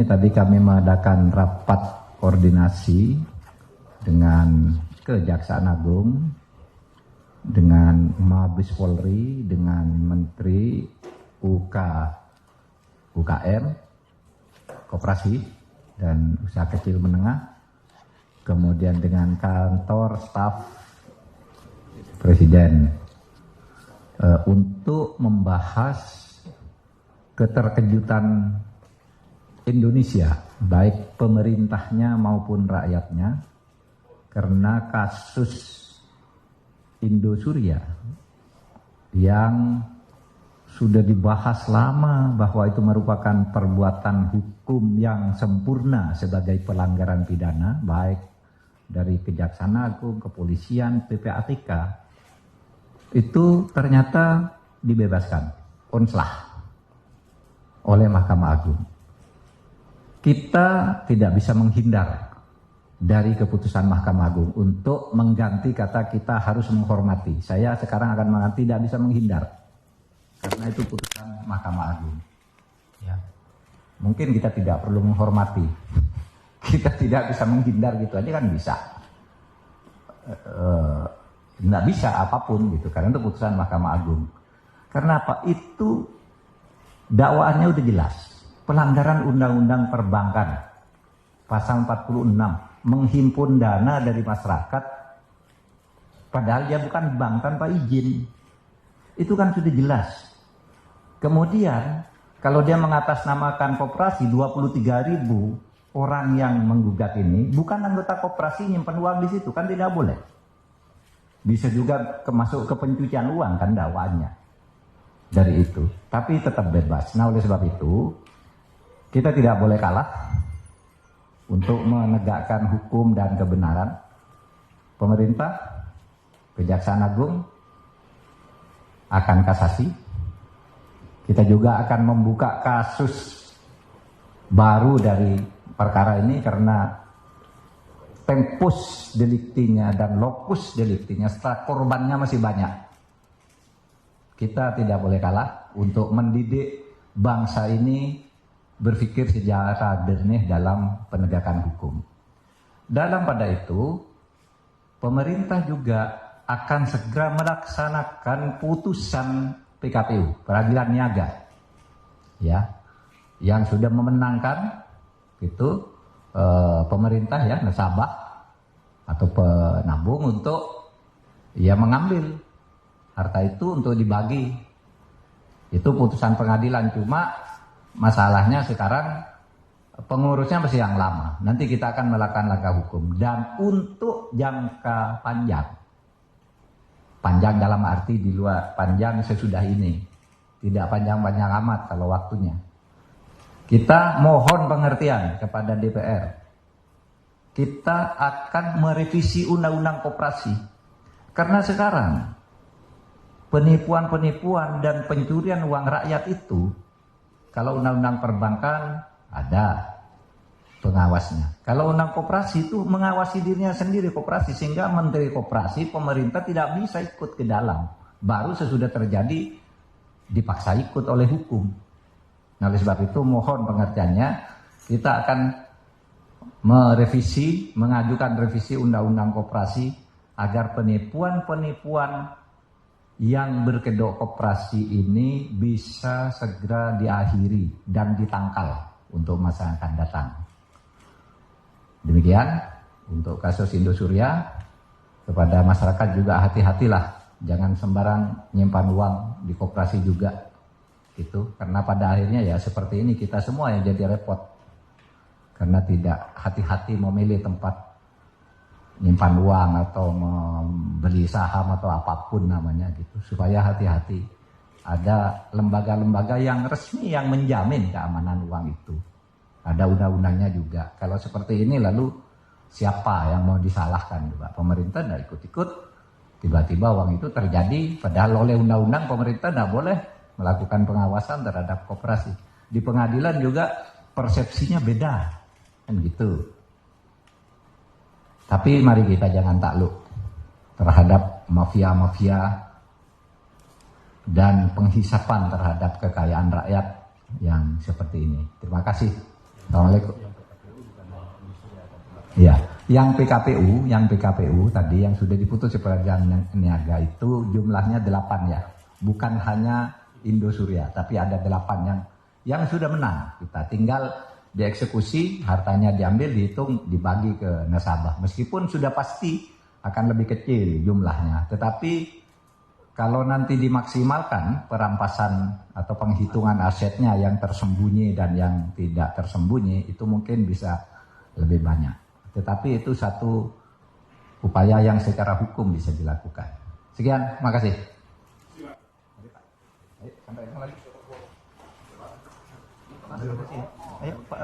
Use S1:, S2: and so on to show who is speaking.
S1: tadi kami mengadakan rapat koordinasi dengan Kejaksaan Agung, dengan Mabes Polri, dengan Menteri UKM, Koperasi dan Usaha Kecil Menengah, kemudian dengan kantor staf Presiden untuk membahas keterkejutan Indonesia, baik pemerintahnya maupun rakyatnya, karena kasus Indosuria yang sudah dibahas lama bahwa itu merupakan perbuatan hukum yang sempurna sebagai pelanggaran pidana, baik dari Kejaksaan Agung, Kepolisian, PPATK, itu ternyata dibebaskan, onslah oleh Mahkamah Agung. Kita tidak bisa menghindar dari keputusan Mahkamah Agung untuk mengganti kata kita harus menghormati. Saya sekarang akan mengatakan tidak bisa menghindar karena itu putusan Mahkamah Agung. Ya. Mungkin kita tidak perlu menghormati, kita tidak bisa menghindar gitu aja kan bisa. Nggak bisa apapun gitu karena itu putusan Mahkamah Agung. Karena apa? Itu dakwaannya udah jelas. Pelanggaran Undang-Undang Perbankan pasal 46, menghimpun dana dari masyarakat padahal dia bukan bank tanpa izin. Itu kan sudah jelas. Kemudian kalau dia mengatasnamakan koperasi, 23.000 orang yang menggugat ini bukan anggota koperasi nyimpen uang di situ, kan tidak boleh. Bisa juga masuk ke pencucian uang kan dakwaannya dari itu, tapi tetap bebas. Nah oleh sebab itu kita tidak boleh kalah untuk menegakkan hukum dan kebenaran. Pemerintah, Kejaksaan Agung akan kasasi. Kita juga akan membuka kasus baru dari perkara ini karena tempus deliktinya dan locus deliktinya setelah korbannya masih banyak. Kita tidak boleh kalah untuk mendidik bangsa ini berpikir secara jernih dalam penegakan hukum. Dalam pada itu, pemerintah juga akan segera melaksanakan putusan PKPU, Peradilan Niaga, ya, yang sudah memenangkan itu pemerintah ya, nasabah atau penabung untuk ya mengambil harta itu untuk dibagi. Itu putusan pengadilan, cuma masalahnya sekarang pengurusnya masih yang lama. Nanti kita akan melakukan langkah hukum. Dan untuk jangka panjang dalam arti di luar panjang sesudah ini, tidak panjang-panjang amat kalau waktunya, kita mohon pengertian kepada DPR. Kita akan merevisi Undang-Undang Koperasi karena sekarang penipuan-penipuan dan pencurian uang rakyat itu, kalau Undang-Undang Perbankan ada pengawasnya. Kalau Undang Koperasi itu mengawasi dirinya sendiri koperasi, sehingga Menteri Koperasi, pemerintah tidak bisa ikut ke dalam. Baru sesudah terjadi dipaksa ikut oleh hukum. Nah oleh sebab itu mohon pengertiannya, kita akan mengajukan revisi Undang-Undang Koperasi agar penipuan-penipuan yang berkedok koperasi ini bisa segera diakhiri dan ditangkal untuk masa yang akan datang. Demikian untuk kasus Indosuria. Kepada masyarakat juga hati-hatilah, jangan sembarang nyimpan uang di koperasi juga itu, karena pada akhirnya ya seperti ini, kita semua yang jadi repot karena tidak hati-hati memilih tempat nyimpan uang atau membeli saham atau apapun namanya gitu, supaya hati-hati. Ada lembaga-lembaga yang resmi yang menjamin keamanan uang itu. Ada undang-undangnya juga. Kalau seperti ini lalu siapa yang mau disalahkan juga? Pemerintah tidak ikut-ikut, tiba-tiba uang itu terjadi, padahal oleh undang-undang pemerintah tidak boleh melakukan pengawasan terhadap koperasi. Di pengadilan juga persepsinya beda, kan gitu. Tapi mari kita jangan takluk terhadap mafia-mafia dan penghisapan terhadap kekayaan rakyat yang seperti ini. Terima kasih. Assalamualaikum. Ya, yang PKPU tadi yang sudah diputus perjanjian niaga itu jumlahnya 8 ya. Bukan hanya Indosuria, tapi ada 8 yang sudah menang. Kita tinggal dieksekusi, hartanya diambil, dihitung, dibagi ke nasabah. Meskipun sudah pasti akan lebih kecil jumlahnya, tetapi kalau nanti dimaksimalkan perampasan atau penghitungan asetnya yang tersembunyi dan yang tidak tersembunyi, itu mungkin bisa lebih banyak. Tetapi itu satu upaya yang secara hukum bisa dilakukan. Sekian, makasih. Ayo, sampai lagi. Ayo, Pak.